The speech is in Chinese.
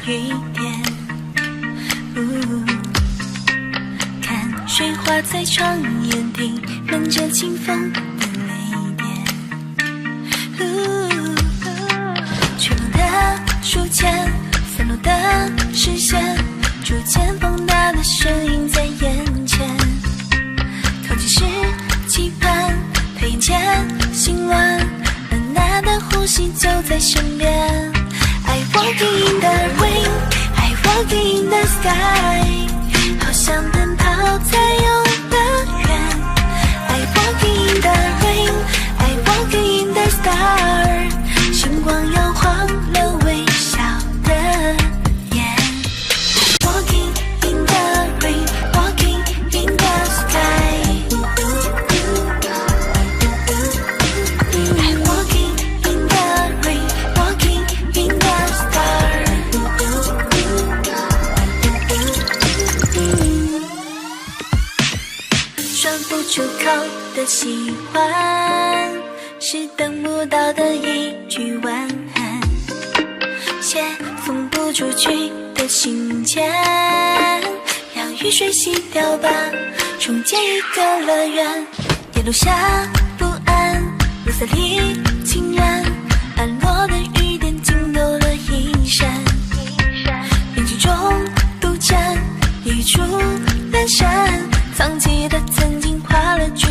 雨点。看水花在窗沿停，闷着清风的泪点。吹落的书签，散落的视线，逐渐放大的身影在眼前。靠近时期盼，他眼前心乱，安娜的呼吸就在身边。I walking in the rain, I walking in the sky， 好像奔跑在游乐园。I walking in the rain, I walking in the star， 星光摇晃了微笑的眼。I walking in the rain, walking in the sky，I walking in the rain, walking in the star。说不出口的喜欢，是等不到的一句晚安。写送不出去的信件，让雨水洗掉吧，重建一个乐园。也留下不安，夜色里浸染，暗落的雨点惊抖了一闪。人群中独占，一处阑珊，藏起的曾经画了句